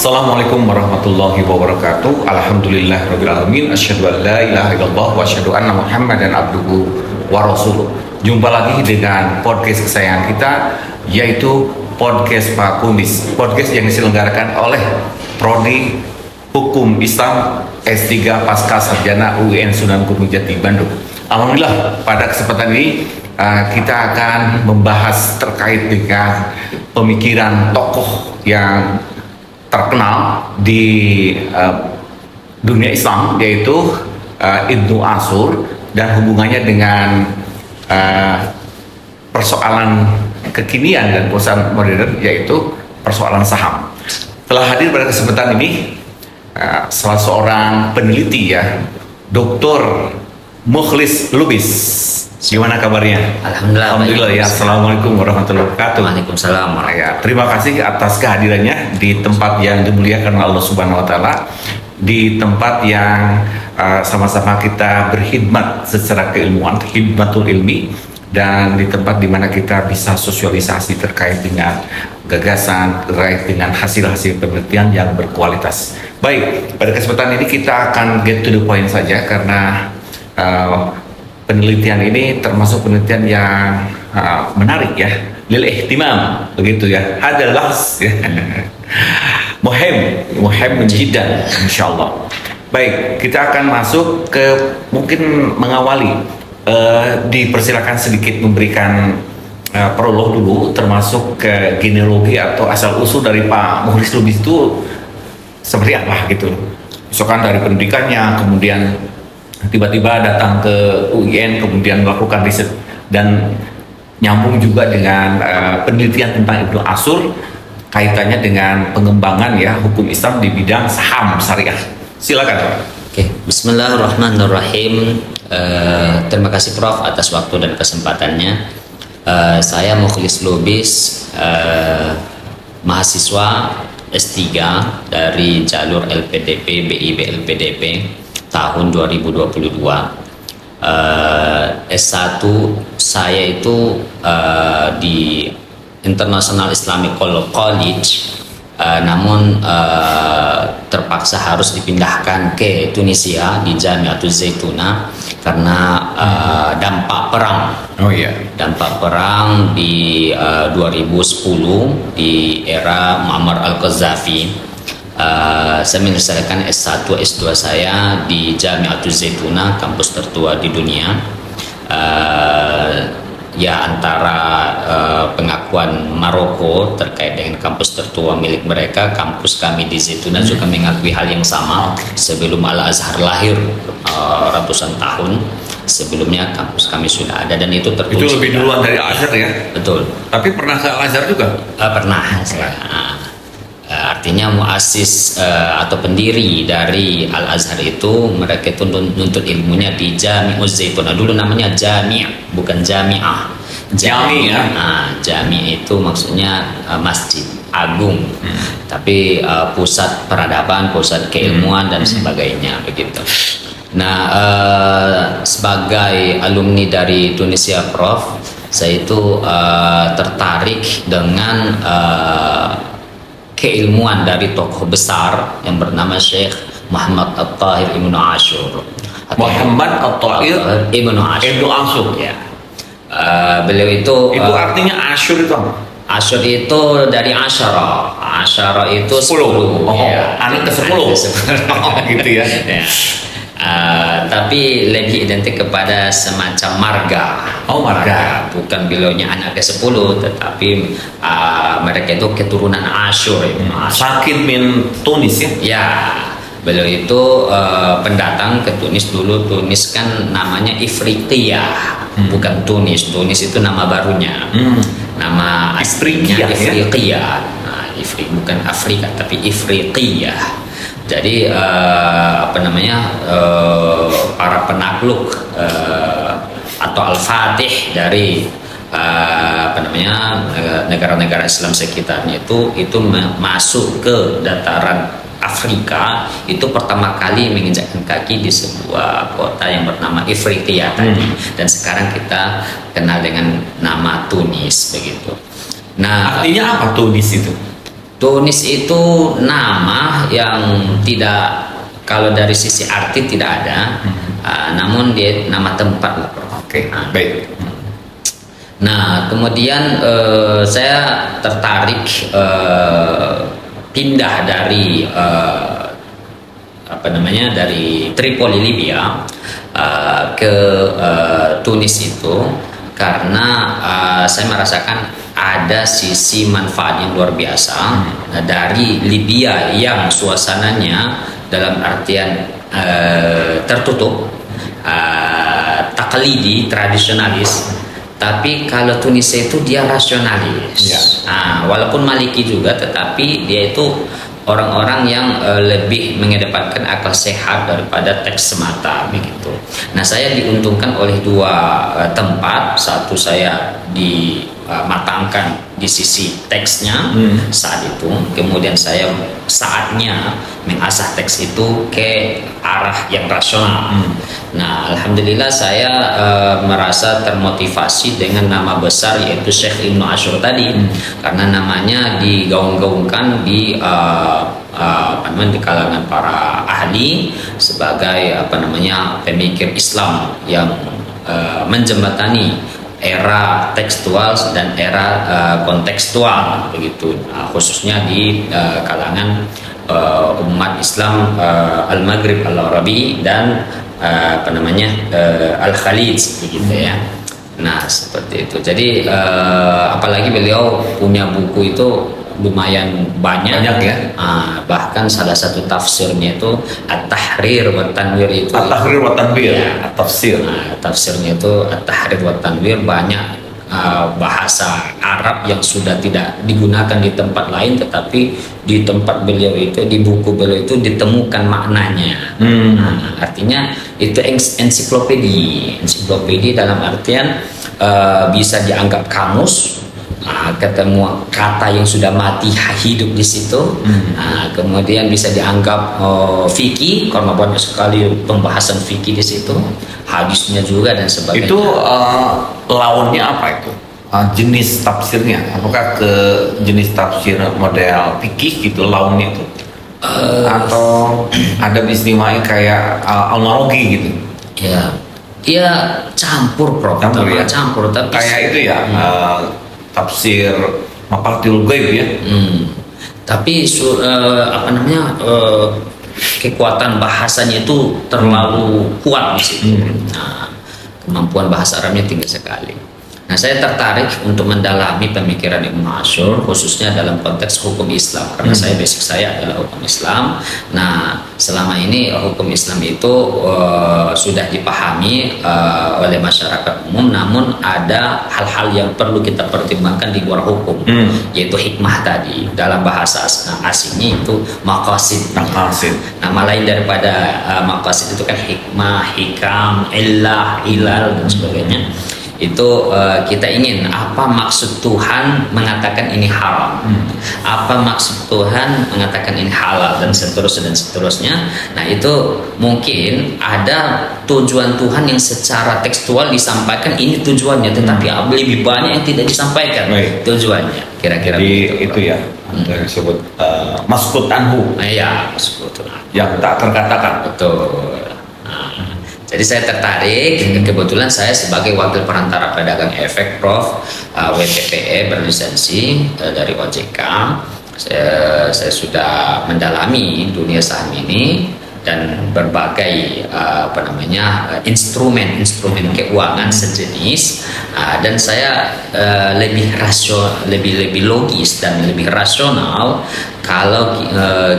Assalamualaikum warahmatullahi wabarakatuh. Alhamdulillahirabbil alamin. Asyhadu an la ilaha illallah wa asyhadu anna Muhammadan abduhu wa rasuluh. Jumpa lagi dengan podcast kesayangan kita, yaitu podcast Pak Kumis. Podcast yang diselenggarakan oleh Prodi Hukum Islam S3 Pasca Sarjana UIN Sunan Gunung Jati Bandung. Alhamdulillah, pada kesempatan ini kita akan membahas terkait dengan pemikiran tokoh yang terkenal di dunia Islam, yaitu Ibnu Ashur, dan hubungannya dengan persoalan kekinian dan persoalan modern, yaitu persoalan saham. Telah hadir pada kesempatan ini salah seorang peneliti, ya, Dr. Mukhlis Lubis. Gimana kabarnya? Alhamdulillah ya. Assalamualaikum warahmatullahi wabarakatuh. Waalaikumsalam. Ya, terima kasih atas kehadirannya di tempat yang dimuliakan Allah Subhanahu Wa Taala, di tempat yang sama-sama kita berkhidmat secara keilmuan, khidmatul ilmi, dan di tempat dimana kita bisa sosialisasi terkait dengan gagasan, terkait dengan hasil-hasil penelitian yang berkualitas. Baik, pada kesempatan ini kita akan get to the point saja, karena penelitian ini termasuk penelitian yang menarik, ya, lil ihtimam, begitu ya, adalah ya. muhim jiddan, insyaallah. Baik, kita akan masuk ke, mungkin mengawali, dipersilakan sedikit memberikan prolog dulu, termasuk ke genealogi atau asal usul dari Pak Mukhlis Lubis itu seperti apa gitu. Misalkan dari pendidikannya, kemudian tiba-tiba datang ke UIN, kemudian melakukan riset, dan nyambung juga dengan penelitian tentang Ibnu Ashur, kaitannya dengan pengembangan, ya, hukum Islam di bidang saham syariah. Silakan. Oke, Bismillahirrahmanirrahim. Terima kasih Prof atas waktu dan kesempatannya. Saya Mukhlis Lubis, mahasiswa S3 dari jalur LPDP BIB LPDP tahun 2022. S1 saya itu di International Islamic College, namun terpaksa harus dipindahkan ke Tunisia di Jami'atul Zaituna karena dampak perang. Oh iya. Dampak perang di 2010 di era Muammar al-Qaddafi. Saya menyelesaikan S1, S2 saya di Jami'atul Zaituna, kampus tertua di dunia. Ya, antara pengakuan Maroko terkait dengan kampus tertua milik mereka, kampus kami di Zaituna juga mengakui hal yang sama. Sebelum Al-Azhar lahir ratusan tahun sebelumnya, kampus kami sudah ada, dan itu tertulis. Itu lebih duluan dari Al-Azhar, ya? Betul. Tapi pernah ke Al-Azhar juga? Pernah saya. Artinya muassis atau pendiri dari Al-Azhar itu, mereka itu nuntut ilmunya di Jami'uz Zaituna. Dulu namanya Jami', bukan Jami'ah. Jami', ya? Jami' itu maksudnya masjid agung, tapi pusat peradaban, pusat keilmuan dan sebagainya, begitu. Nah, sebagai alumni dari Tunisia, Prof, saya itu tertarik dengan keilmuan dari tokoh besar yang bernama Syekh Muhammad At-Tahir Ibnu Ashur. Muhammad At-Tahir Ibnu Ashur. Ya. Beliau itu artinya Ashur itu apa? Ashur itu dari Asyara. Asyara itu 10. Oh, ya. Anak ke-10. Oh, gitu ya. Ya. Tapi lebih identik kepada semacam marga. Oh, marga. Bukan beliaunya anak ke-10, tetapi mereka itu keturunan Ashur. Sakin min Tunis, ya? Ya, beliau itu pendatang ke Tunis dulu. Tunis kan namanya Ifriqiyah, bukan Tunis. Tunis itu nama barunya. Nama aslinya Ifriqiyah. Nah, bukan Afrika, tapi Ifriqiyah. Jadi para penakluk atau al-fatih dari negara-negara Islam sekitarnya itu masuk ke dataran Afrika, itu pertama kali menginjakkan kaki di sebuah kota yang bernama Ifriqiya tadi, dan sekarang kita kenal dengan nama Tunis, begitu. Nah, artinya apa Tunis itu? Tunis itu nama yang tidak, kalau dari sisi arti tidak ada, namun dia nama tempat lah, Prof. Oke, baik. Nah, kemudian saya tertarik pindah dari dari Tripoli Libya ke Tunis itu karena saya merasakan ada sisi manfaat yang luar biasa dari Libya yang suasananya dalam artian tertutup, taklidi, tradisionalis. Tapi kalau Tunisia itu dia rasionalis. Ya. Walaupun Maliki juga, tetapi dia itu orang-orang yang lebih mengedepankan akal sehat daripada teks semata begitu. Nah, saya diuntungkan oleh dua tempat. Satu, saya dimatangkan di sisi teksnya saat itu. Kemudian saya saatnya mengasah teks itu ke arah yang rasional. Nah, alhamdulillah saya merasa termotivasi dengan nama besar yaitu Syekh Ibnu Ashur tadi, karena namanya digaung-gaungkan di di kalangan para ahli sebagai pemikir Islam yang menjembatani era tekstual dan era kontekstual begitu, khususnya di kalangan umat Islam Al-Maghrib Al-Arabi dan Al-Khalij begitu ya. Nah, seperti itu. Jadi apalagi beliau punya buku itu lumayan banyak ya. Bahkan salah satu tafsirnya itu At-Tahrir wa Tanwir itu. At-Tahrir wa Tanwir, ya. At-Tafsir. Tafsirnya itu At-Tahrir wa Tanwir, banyak bahasa Arab yang sudah tidak digunakan di tempat lain, tetapi di tempat beliau itu, di buku beliau itu ditemukan maknanya. Artinya itu ensiklopedi dalam artian bisa dianggap kamus. Ketemu kata yang sudah mati hidup di situ. Kemudian bisa dianggap fikih karena banyak sekali pembahasan fikih di situ, hadisnya juga dan sebagainya. Itu lawannya apa itu? Jenis tafsirnya, apakah ke jenis tafsir model fikih gitu lawannya itu? Atau ada istilahnya kayak analogi gitu? Ya campur, Prof. Campur, tapi kayak itu ya. Tafsir Mafathul Ghaib ya. Tapi kekuatan bahasanya itu terlalu kuat di situ. Kemampuan bahasa Arabnya tinggi sekali. Nah, saya tertarik untuk mendalami pemikiran Ibnu Ashur khususnya dalam konteks hukum Islam karena basic saya adalah hukum Islam. Nah, selama ini hukum Islam itu sudah dipahami oleh masyarakat umum, namun ada hal-hal yang perlu kita pertimbangkan di luar hukum, yaitu hikmah tadi. Dalam bahasa asingnya itu maqasid. Nama lain daripada maqasid itu kan hikmah, hikam, illah, ilal dan sebagainya. Itu kita ingin apa maksud Tuhan mengatakan ini haram, apa maksud Tuhan mengatakan ini halal dan seterusnya. Nah, itu mungkin ada tujuan Tuhan yang secara tekstual disampaikan ini tujuannya, tetapi lebih banyak yang tidak disampaikan tujuannya. Kira-kira itu ya yang disebut maskut anhu. Ya, maskut yang tak terkatakan. Betul. Jadi saya tertarik, kebetulan saya sebagai wakil perantara pedagang efek, Prof, WPPE berlisensi dari OJK. Saya sudah mendalami dunia saham ini dan berbagai instrumen keuangan sejenis, dan saya lebih logis dan lebih rasional kalau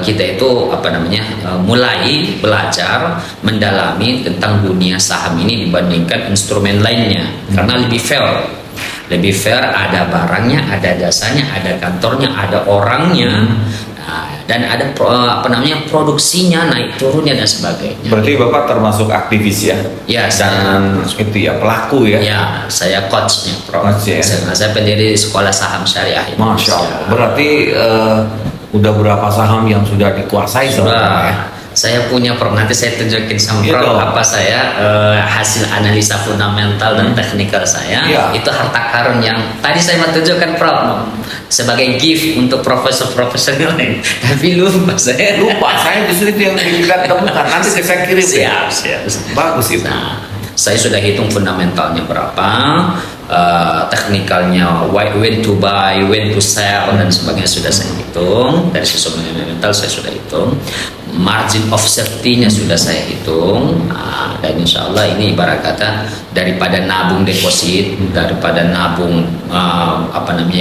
kita itu mulai belajar mendalami tentang dunia saham ini dibandingkan instrumen lainnya, karena lebih fair, ada barangnya, ada jasanya, ada kantornya, ada orangnya, dan ada produksinya, naik turunnya dan sebagainya. Berarti Bapak termasuk aktivis ya? Ya, dan itu ya pelaku ya? Ya, saya coachnya, Prof. Coach, ya? Saya pendiri sekolah saham syariah Indonesia. Masya Allah. Berarti udah berapa saham yang sudah dikuasai? Sudah. Saya punya Prof, nanti saya tunjukin sama Gitu. Prof apa saya hasil analisa fundamental dan teknikal saya. Iya. Itu harta karun yang tadi saya mau tunjukkan Prof sebagai gift untuk profesor-profesor yang lain. Tapi lupa saya. Lupa, saya justru itu yang kita temukan. Nanti saya kirim. Siap. Bagus itu. Nah, saya sudah hitung fundamentalnya berapa, teknikalnya, when to buy, when to sell dan sebagainya sudah saya hitung. Dari sisi fundamental saya sudah hitung. Margin of safety-nya sudah saya hitung. Nah, dan insya Allah ini ibarat kata daripada nabung deposit, daripada nabung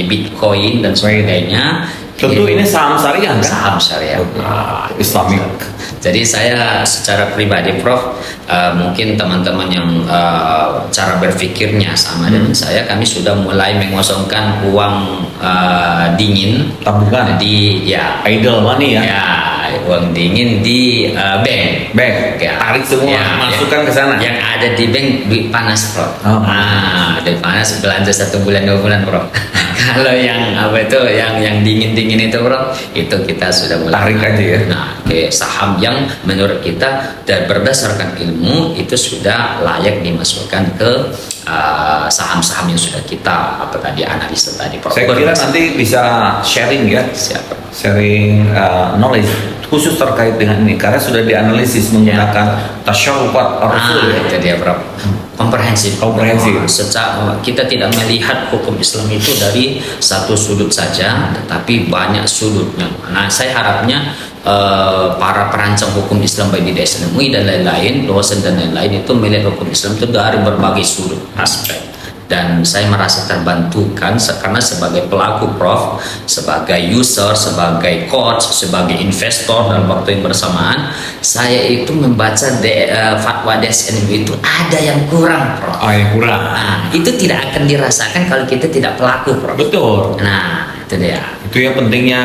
Bitcoin dan sebagainya. Tentu ini saham syariah kan? Saham syariah. Islamic. Jadi saya secara pribadi Prof, mungkin teman-teman yang cara berpikirnya sama dengan saya, kami sudah mulai mengosongkan uang dingin Tabungan. di Idle money ya. uang dingin di bank. Bank. Ya. Tarik semua, masukkan ke sana. Yang ada di bank duit panas Prof. Oh. Duit panas belanja 1 bulan 2 bulan Prof. Kalau yang yang dingin itu Prof, itu kita sudah mulai Tarik aja ya. Nah, saham yang menurut kita dan berdasarkan ilmu itu sudah layak dimasukkan ke saham-saham yang sudah kita analisa tadi Prof. Saya kira nanti bisa sharing ya. Siapa? Sharing knowledge khusus terkait dengan ini karena sudah dianalisis menggunakan tasyawufat Rasul ya. Itu dia Prof. Komprehensif. Secara kita tidak melihat hukum Islam itu dari satu sudut saja, tetapi banyak sudutnya. Nah, saya harapnya para perancang hukum Islam baik di desa MUI dan lain-lain, dosen dan lain-lain itu melihat hukum Islam itu dari berbagai sudut aspek. Dan saya merasa terbantukan karena sebagai pelaku Prof, sebagai user, sebagai coach, sebagai investor dalam waktu yang bersamaan, saya itu membaca fatwa DSN itu ada yang kurang Prof. Yang kurang. Nah, itu tidak akan dirasakan kalau kita tidak pelaku Prof. Betul. Nah, itu dia. Itu yang pentingnya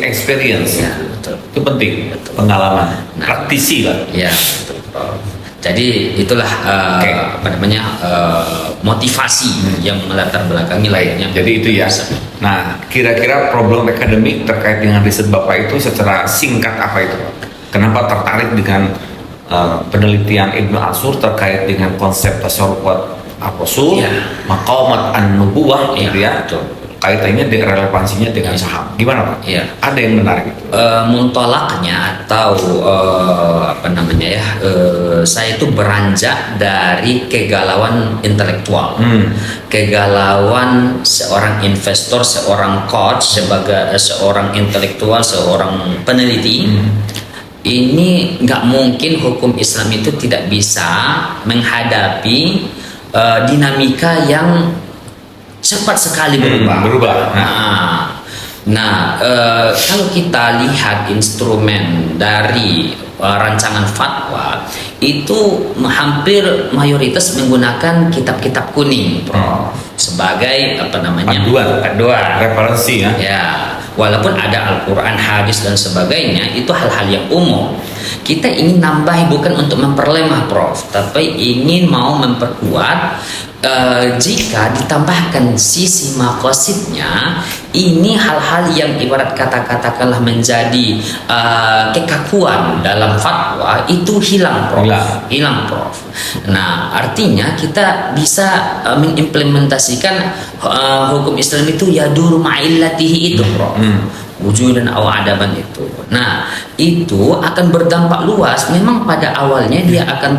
experience. Ya, betul. Itu penting. Betul. Pengalaman. Nah. Praktisi lah. Ya, betul Prof. Jadi itulah motivasi yang melatar belakangi lainnya. Jadi itu ya. Nah, kira-kira problem akademik terkait dengan riset Bapak itu secara singkat apa itu? Kenapa tertarik dengan penelitian Ibnu Ashur terkait dengan konsep tasawuf ar-rasul, Ya. maqamat an-nubuwah gitu ya. Betul. Kaitannya dengan relevansinya dengan saham. Gimana Pak? Ya. Ada yang menarik itu? Muntolaknya atau saya itu beranjak dari kegalauan intelektual, kegalauan seorang investor, seorang coach, sebagai seorang intelektual, seorang peneliti. Ini nggak mungkin hukum Islam itu tidak bisa menghadapi dinamika yang cepat sekali berubah. Kalau kita lihat instrumen dari rancangan fatwa itu hampir mayoritas menggunakan kitab-kitab kuning, Prof. Sebagai panduan, referensi ya. Ya, walaupun ada Al-Quran, hadis dan sebagainya, itu hal-hal yang umum. Kita ingin nambah bukan untuk memperlemah Prof, tapi ingin mau memperkuat. Jika ditambahkan sisi maqasidnya, ini hal-hal yang ibarat katakanlah menjadi kekakuan dalam fatwa itu hilang Prof. Nah, artinya kita bisa mengimplementasikan hukum Islam itu yadur ma'illatihi itu Prof. Wujudan aw adaban itu. Nah, itu akan berdampak luas. Memang pada awalnya dia akan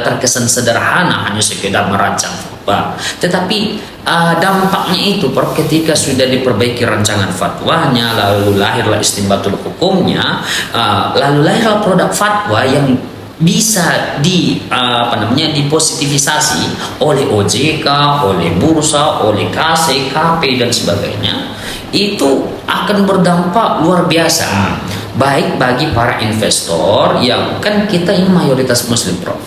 terkesan sederhana, hanya sekedar merancang fatwa. Tetapi dampaknya itu Prof, ketika sudah diperbaiki rancangan fatwanya, lalu lahirlah istinbatul hukumnya, lalu lahirlah produk fatwa yang bisa dipositivisasi oleh OJK, oleh bursa, oleh KC, KP dan sebagainya. Itu akan berdampak luar biasa, baik bagi para investor yang kan kita ini mayoritas muslim Prof.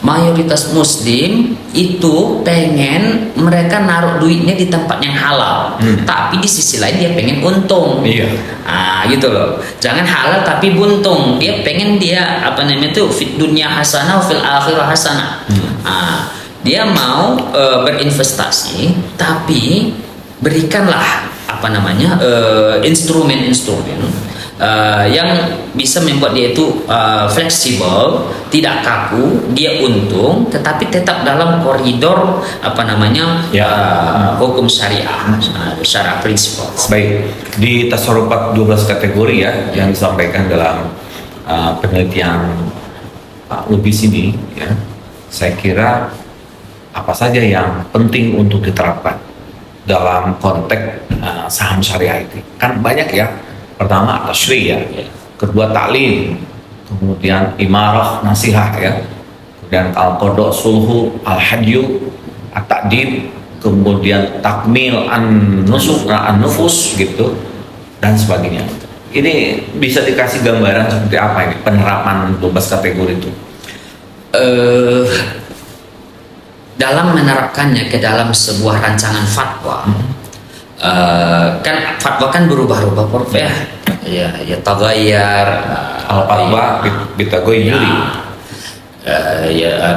Mayoritas muslim itu pengen mereka naruh duitnya di tempat yang halal, tapi di sisi lain dia pengen untung. Iya. Gitu loh. Jangan halal tapi buntung. Dia pengen fit dunya hasanah fil akhirah hasanah. Dia mau berinvestasi, tapi berikanlah instrumen-instrumen yang bisa membuat dia itu fleksibel, tidak kaku, dia untung, tetapi tetap dalam koridor hukum syariah, syariah prinsipal. Baik, di tasarrufat 12 kategori ya yang disampaikan dalam penelitian Pak Lubis ini, ya, saya kira apa saja yang penting untuk diterapkan dalam konteks saham syariah itu? Kan banyak ya. Pertama tasyri' ya, kedua ta'lim, kemudian imarah nasihah ya, kemudian al-qada sulhu, al-hadyu, at-ta'dib, kemudian takmil an-nufus gitu dan sebagainya. Ini bisa dikasih gambaran seperti apa ini penerapan 12 kategori itu? Dalam menerapkannya ke dalam sebuah rancangan fatwa, kan fatwa kan berubah-ubah Prof ya, ya tagayyar Al-fatwa bitaghayyuri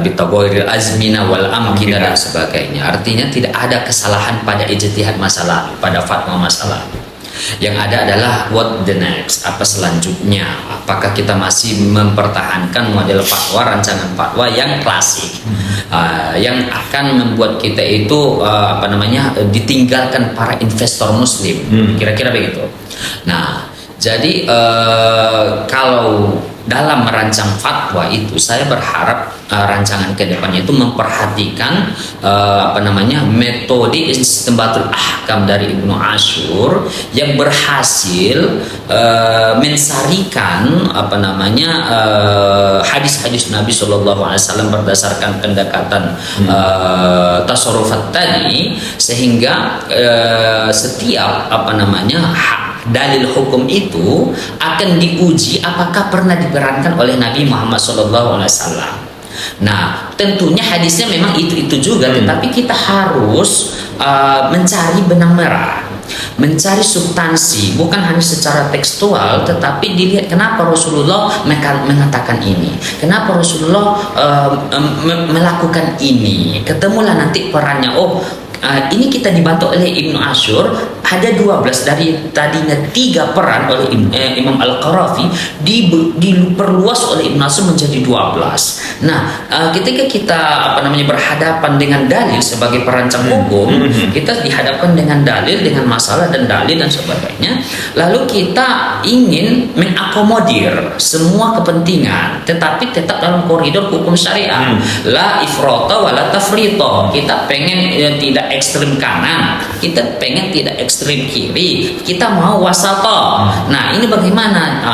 bitaghayyuril azmina wal amkina dan sebagainya. Artinya tidak ada kesalahan pada ijtihad masa lalu, pada fatwa masa lalu. Yang ada adalah what the next, apa selanjutnya, apakah kita masih mempertahankan model fatwa, rancangan fatwa yang klasik, yang akan membuat kita itu ditinggalkan para investor muslim, kira-kira begitu. Nah, jadi kalau dalam merancang fatwa itu, saya berharap rancangan ke depannya itu memperhatikan metode istinbatul ahkam dari Ibnu Ashur yang berhasil mensarikan hadis-hadis Nabi SAW berdasarkan pendekatan tasarrufat tadi, sehingga setiap dalil hukum itu akan diuji apakah pernah diperankan oleh Nabi Muhammad SAW. Nah, tentunya hadisnya memang itu juga, tetapi kita harus mencari benang merah, mencari substansi, bukan hanya secara tekstual, tetapi dilihat kenapa Rasulullah mengatakan ini, kenapa Rasulullah melakukan ini. Ketemulah nanti perannya. Ini kita dibantu oleh Ibnu Ashur, ada 12 dari tadinya 3 peran oleh Imam Al-Qarafi, diperluas oleh Ibnu Ashur menjadi 12. Nah, ketika kita berhadapan dengan dalil sebagai perancang hukum, kita dihadapkan dengan dalil, dengan masalah dan dalil dan sebagainya, lalu kita ingin mengakomodir semua kepentingan, tetapi tetap dalam koridor hukum syariah. La ifrata wa la tafrita. Kita pengen tidak ekstrem kanan, kita pengen tidak ekstrem kiri, kita mau wasata. Nah, ini bagaimana?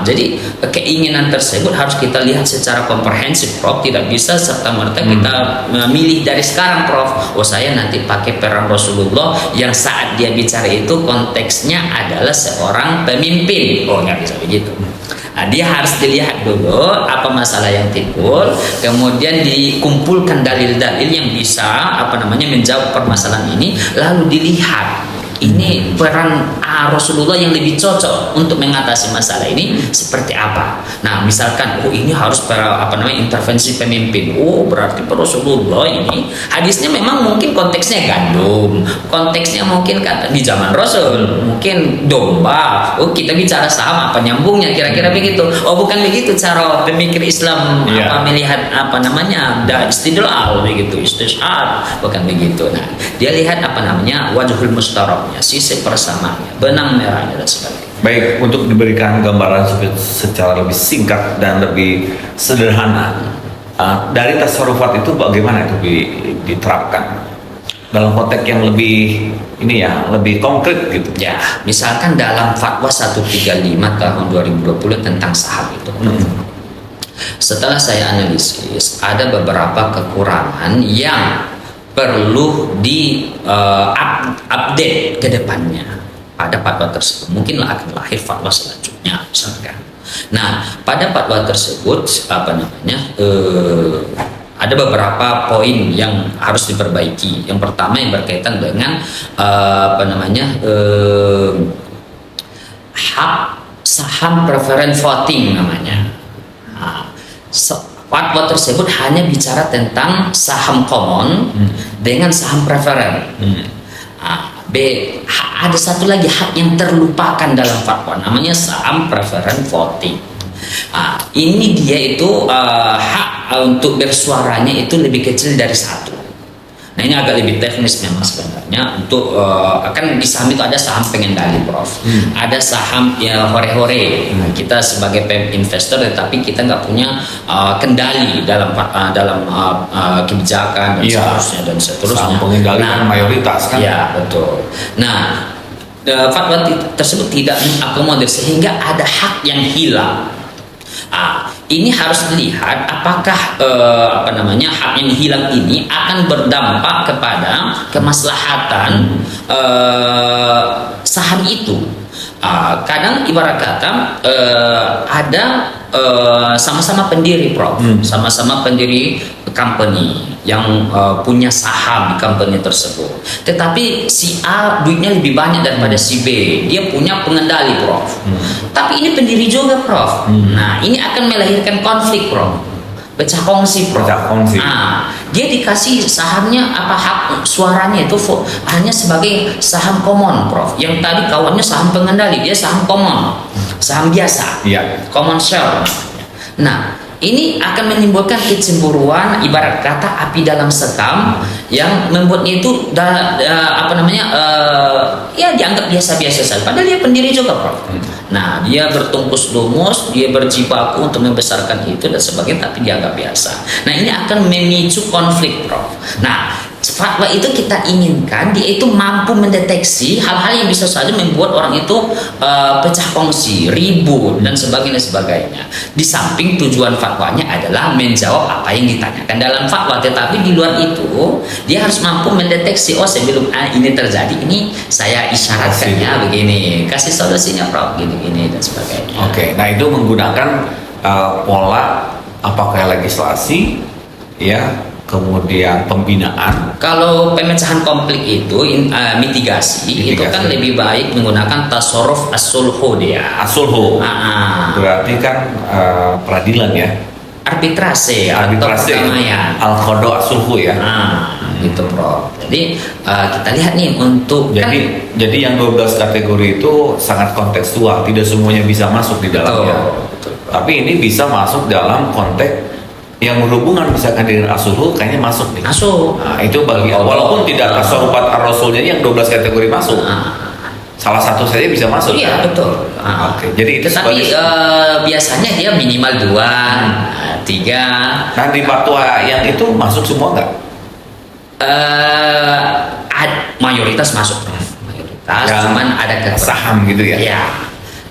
Jadi keinginan tersebut harus kita lihat secara komprehensif, Prof. Tidak bisa serta-merta kita memilih dari sekarang, Prof. Saya nanti pakai peran Rasulullah yang saat dia bicara itu konteksnya adalah seorang pemimpin. Nggak bisa begitu. Nah, dia harus dilihat dulu apa masalah yang timbul, kemudian dikumpulkan dalil-dalil yang bisa menjawab permasalahan ini, lalu dilihat ini peran Rasulullah yang lebih cocok untuk mengatasi masalah ini seperti apa. Nah, misalkan ini harus intervensi pemimpin. Berarti Rasulullah ini hadisnya memang mungkin konteksnya gandum, konteksnya mungkin di zaman Rasul mungkin domba. Kita bicara saham, apa nyambungnya, kira-kira begitu. Bukan begitu cara pemikir Islam melihat istidlal begitu, istishhad, bukan begitu. Nah, dia lihat wajhul mustaraknya, sisi persamaannya, benang merahnya dan sebagainya. Baik, untuk diberikan gambaran secara lebih singkat dan lebih sederhana, dari tasarrufat itu bagaimana itu diterapkan dalam konteks yang lebih lebih konkret gitu. Ya, misalkan dalam fatwa 135 tahun 2020 tentang saham itu. Setelah saya analisis, ada beberapa kekurangan yang perlu update ke depannya pada fatwa tersebut. Mungkin akan lahir fatwa selanjutnya misalkan. Nah, pada fatwa tersebut ada beberapa poin yang harus diperbaiki. Yang pertama yang berkaitan dengan hak saham preference voting namanya. Fatwa tersebut hanya bicara tentang saham common dengan saham preferen. Ada satu lagi hak yang terlupakan dalam fatwa, namanya saham preference voting. Ini dia itu hak untuk bersuaranya itu lebih kecil dari satu. Nah ini agak lebih teknis memang sebenarnya. Untuk kan di saham itu ada saham pengendali, Prof. Ada saham ya hore-hore. Kita sebagai investor, tetapi kita nggak punya kendali dalam kebijakan dan seterusnya dan seterusnya. Saham pengendali kan mayoritas kan. Ya betul. Nah fatwa tersebut tidak mengakomodir sehingga ada hak yang hilang. Ini harus dilihat apakah hak yang hilang ini akan berdampak kepada kemaslahatan saham itu. Kadang ibarat kata ada sama-sama pendiri, Prof, sama-sama pendiri company yang punya saham di company tersebut, tetapi si A duitnya lebih banyak daripada si B, dia punya pengendali, Prof. Tapi ini pendiri juga, Prof. Nah ini akan melahirkan konflik, Prof, pecah kongsi, Prof. Dia dikasih sahamnya hak suaranya itu hanya sebagai saham common, Prof. Yang tadi kawannya saham pengendali, dia saham common, saham biasa, common share. Nah ini akan menimbulkan kecemburuan, ibarat kata api dalam sekam, yang membuatnya itu dianggap biasa-biasa saja. Padahal dia pendiri juga, Prof. Nah dia bertungkus lumus, dia berjibaku untuk membesarkan itu dan sebagainya, tapi dianggap biasa. Nah ini akan memicu konflik, Prof. Nah fatwa itu kita inginkan dia itu mampu mendeteksi hal-hal yang bisa saja membuat orang itu pecah kongsi, ribut dan sebagainya. Di samping tujuan fatwanya adalah menjawab apa yang ditanyakan dalam fatwa, tetapi di luar itu dia harus mampu mendeteksi, sebelum ini terjadi, ini saya isyaratkannya begini, kasih solusinya, Prof, gini dan sebagainya. Oke, nah itu menggunakan pola apakah legislasi, kemudian pembinaan. Kalau pemecahan konflik itu mitigasi itu kan lebih baik menggunakan tasarruf as-sulhu dia. As-sulhu. Berarti kan peradilan ya. Arbitrase atau perdamaian. Al-qada as-sulhu ya. Gitu, Prof. Jadi kita lihat nih untuk jadi yang 12 kategori itu sangat kontekstual, tidak semuanya bisa masuk di dalamnya. Betul. Tapi ini bisa masuk dalam konteks yang berhubungan misalkan dengan as-sulhu, kayaknya masuk nih. Masuk. Nah, itu bagi walaupun tidak tasarrufat ar-rasul, jadi yang 12 kategori masuk. Salah satu saja bisa masuk. Iya, betul. Oke. Jadi itu tapi biasanya dia minimal 2, 3. Nah, di fatwa yang itu masuk semua nggak? Mayoritas masuk, mayoritas. Cuman ada saham gitu ya. Iya.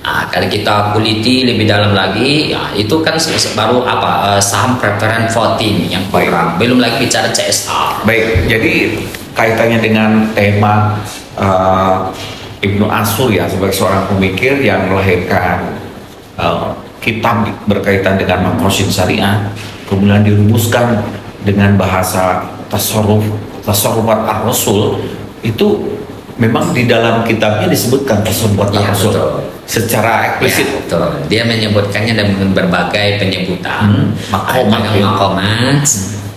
Kalau kita kuliti lebih dalam lagi, itu kan baru saham preference voting yang kurang. Belum lagi bicara CSR. Baik, jadi kaitannya dengan tema Ibnu Ashur ya, sebagai seorang pemikir yang melahirkan kitab berkaitan dengan maqasid syariah, kemudian dirumuskan dengan bahasa tasarrufat ar-rasul, itu memang di dalam kitabnya disebutkan tasarrufat ar-rasul secara eksplisit. Dia menyebutkannya dengan berbagai penyebutan, kadang maqamat,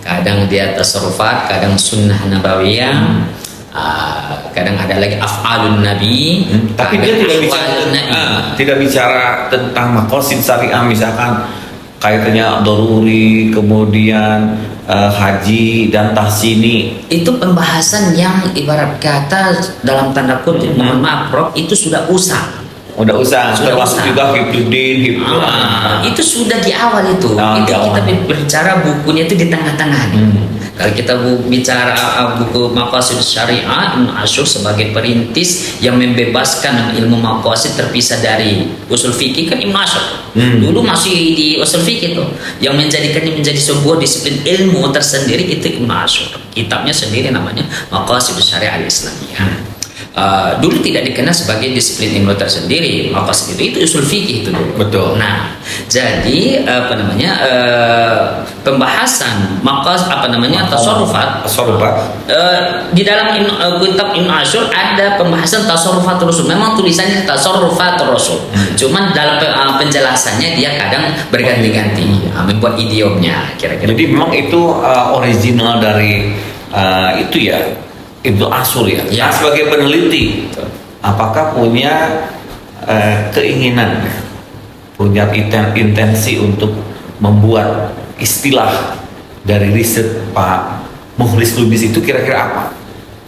kadang dia tasarrufat, kadang sunnah nabawiyah, kadang ada lagi af'alun nabi. Tapi dia tidak bicara tentang maqasid syariah, misalkan kaitannya daruri, kemudian haji dan tahsini. Itu pembahasan yang ibarat kata dalam tanda kutip, mohon maaf, Prof, itu sudah usang. Termasuk juga hibduddin, itu sudah di awal itu. Kita berbicara bukunya itu di tengah-tengah. Kalau kita bicara buku Maqasid Syariah, Ibnu Ashur sebagai perintis yang membebaskan ilmu maqasid terpisah dari usul fikih, kan Ibnu Ashur. Dulu masih di usul fikih tuh, yang menjadikannya menjadi sebuah disiplin ilmu tersendiri itu Ibnu Ashur. Kitabnya sendiri namanya Maqasid Syariah al-Islamiyah. Dulu tidak dikenal sebagai disiplin ilmu tersendiri, maqasid itu usul fikih itu dulu. Betul. Nah, jadi pembahasan tasarrufat di dalam kitab Ibnu Ashur ada pembahasan tasarrufat rasul. Memang tulisannya tasarrufat rasul. Cuman dalam penjelasannya dia kadang berganti-ganti, membuat idiomnya kira-kira. Jadi memang itu original dari itu ya. Ibnu Ashur ya. Ya. Nah, sebagai peneliti, Betul. apakah punya keinginan, punya intensi untuk membuat istilah dari riset Pak Mukhlis Lubis itu kira-kira apa?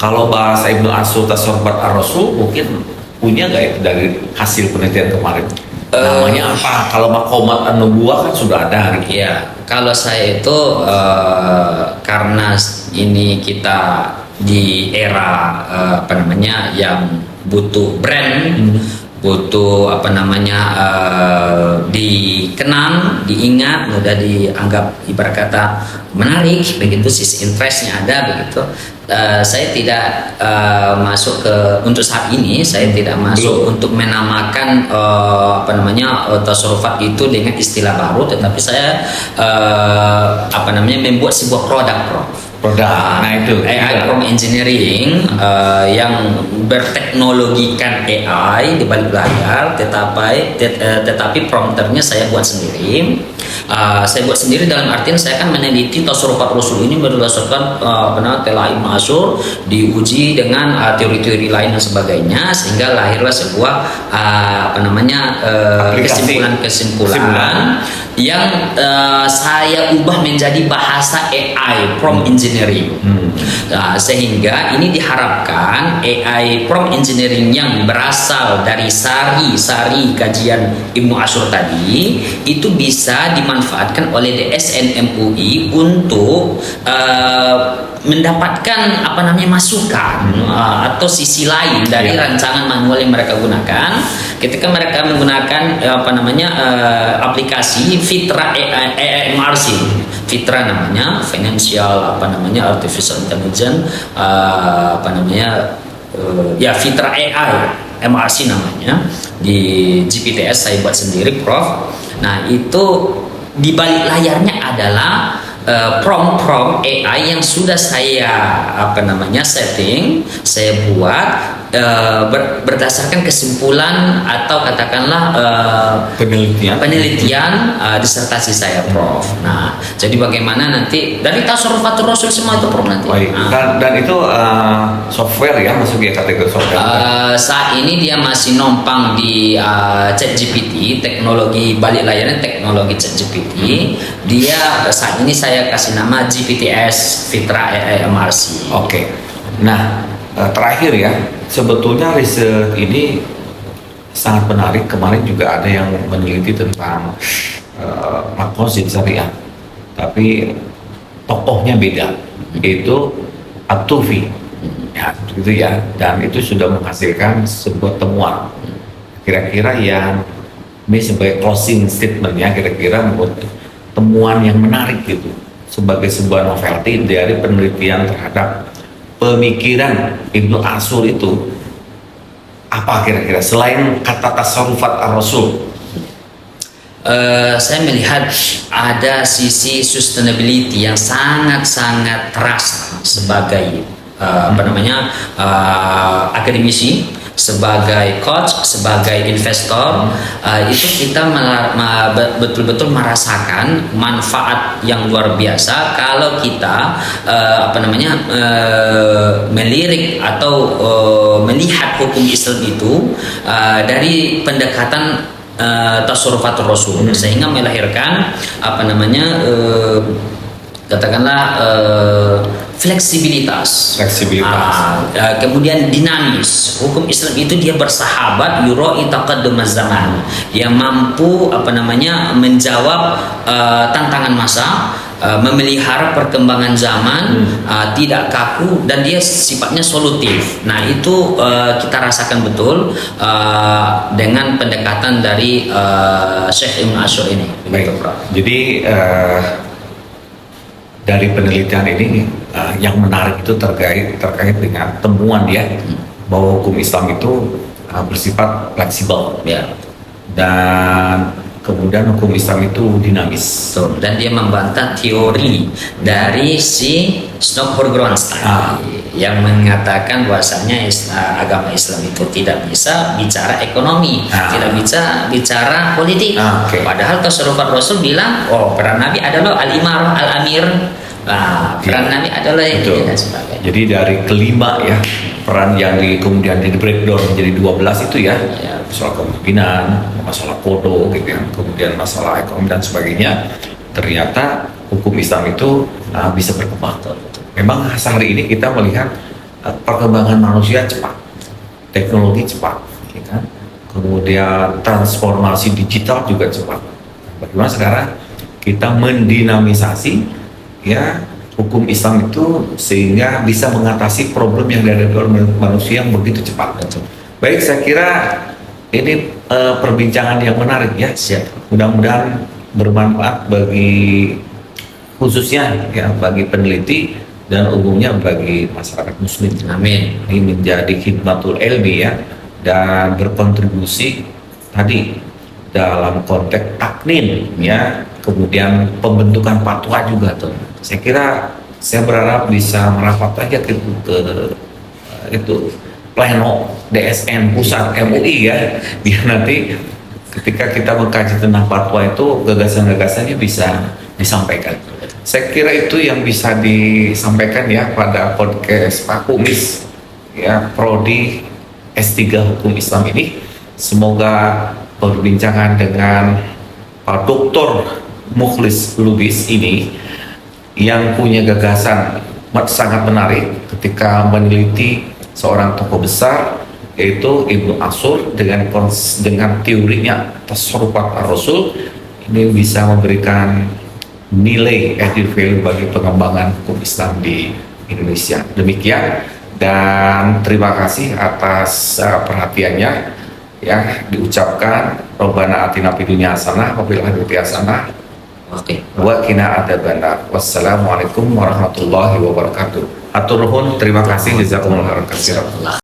Kalau bahasa Ibnu Ashur Tasawwufat Ar-Rasul mungkin punya nggak itu dari hasil penelitian kemarin? Namanya apa? Kalau Maqamat An-Nubuwah kan sudah ada gitu. Ya, kalau saya itu karena ini kita di era apa namanya yang butuh brand, butuh apa namanya dikenang, diingat, mudah dianggap ibarat kata menarik, begitu sisi interestnya ada begitu. Saya tidak masuk ke untuk saat ini saya tidak masuk untuk menamakan apa namanya tasawufat itu dengan istilah baru, tetapi saya apa namanya membuat sebuah produk. Nah itu AI prompt engineering yang berteknologikan AI di balik layar, tetapi prompternya saya buat sendiri. Saya buat sendiri dalam artian saya kan meneliti tasawufat Rasul ini berdasarkan telah Ibnu Ashur, diuji dengan teori-teori lain dan sebagainya, sehingga lahirlah sebuah apa namanya kesimpulan yang saya ubah menjadi bahasa AI prompt engineering. Sehingga ini diharapkan AI prompt engineering yang berasal dari sari kajian Ibnu Ashur tadi itu bisa dimanfaatkan oleh DSN MUI untuk mendapatkan apa namanya masukan atau sisi lain dari rancangan manual yang mereka gunakan ketika mereka menggunakan apa namanya aplikasi Fitra AI MRC. Fitra namanya Financial apa namanya Artificial Intelligence apa namanya ya Fitra AI MRC namanya, di GPTS saya buat sendiri Prof. Nah itu di balik layarnya adalah prompt AI yang sudah saya apa namanya setting, saya buat berdasarkan kesimpulan atau katakanlah penelitian disertasi saya Prof. Nah jadi bagaimana nanti dari Tasawufatur Rasul semua itu Prof nanti. Dan itu software ya, masuk ya kategori software. Saat ini dia masih nompang di ChatGPT, teknologi balik layarnya teknologi ChatGPT. Dia saat ini saya kasih nama GPTS Fitra AI MRC. Oke. Nah, terakhir ya, sebetulnya riset ini sangat menarik. Kemarin juga ada yang meneliti tentang makosid syariah, tapi tokohnya beda, yaitu At-Tufi. Ya, gitu ya. Dan itu sudah menghasilkan sebuah temuan. Kira-kira yang ini sebagai closing statementnya, kira-kira membuat temuan yang menarik gitu sebagai sebuah novelty dari penelitian terhadap pemikiran Ibnu Ashur itu apa kira-kira selain kata tasawufat ar-rasul? Saya melihat ada sisi sustainability yang sangat-sangat terasa sebagai apa namanya akademisi, sebagai coach, sebagai investor, itu kita betul-betul merasakan manfaat yang luar biasa kalau kita apa namanya melirik atau melihat hukum Islam itu dari pendekatan Tasawufatur Rasul, sehingga melahirkan apa namanya katakanlah fleksibilitas. Kemudian dinamis. Hukum Islam itu dia bersahabat, yura'i taqaddumaz zaman. Dia mampu apa namanya menjawab tantangan masa, memelihara perkembangan zaman, tidak kaku, dan dia sifatnya solutif. Nah itu kita rasakan betul dengan pendekatan dari Syekh Ibnu Ashur ini. Baik. Jadi dari penelitian ini yang menarik itu terkait dengan temuan dia bahwa hukum Islam itu bersifat fleksibel dan kemudian hukum Islam itu dinamis. Dan dia membantah teori dari si Snok-Horgronstam yang mengatakan bahwasanya agama Islam itu tidak bisa bicara ekonomi, tidak bisa bicara politik. Padahal Tasawufat Rasul bilang, peran Nabi adalah al-imarah, al-amir, Peran Nabi adalah yang Betul. dan sebagainya. Jadi dari kelima ya peran yang kemudian di breakdown menjadi 12 itu ya, Ya. masalah kepemimpinan, masalah kodo gitu ya, kemudian masalah ekonomi dan sebagainya. Ternyata hukum Islam itu bisa berkembang. Memang sehari ini kita melihat perkembangan manusia cepat, teknologi cepat, ya kan? Kemudian transformasi digital juga cepat. Bagaimana sekarang kita mendinamisasi ya hukum Islam itu sehingga bisa mengatasi problem yang dihadapi oleh manusia yang begitu cepat. Baik, saya kira ini perbincangan yang menarik ya. Siap. Mudah-mudahan bermanfaat bagi khususnya ya bagi peneliti dan umumnya bagi masyarakat muslim. Amin. Ini menjadi khidmatul ilmi ya dan berkontribusi tadi dalam konteks taknin ya, kemudian pembentukan fatwa juga tuh. Saya kira saya berharap bisa merapat aja ke itu pleno DSN pusat MUI ya, biar nanti ketika kita mengkaji tentang fatwa itu gagasan-gagasannya bisa disampaikan. Saya kira itu yang bisa disampaikan ya pada podcast Pak Kumis ya Prodi S3 Hukum Islam ini. Semoga perbincangan dengan Pak Dr. Mukhlis Lubis ini yang punya gagasan sangat menarik ketika meneliti seorang tokoh besar yaitu Ibnu Ashur dengan teorinya tasarrufat ar-rasul ini bisa memberikan nilai added value bagi pengembangan hukum Islam di Indonesia. Demikian dan terima kasih atas perhatiannya ya, diucapkan Rabbana atina fid dunya hasanah wa fil akhirati hasanah Oke. wa qina adzabannar. Wassalamualaikum warahmatullahi wabarakatuh. Atur nuhun, terima kasih, jazakumullah khairan katsiran.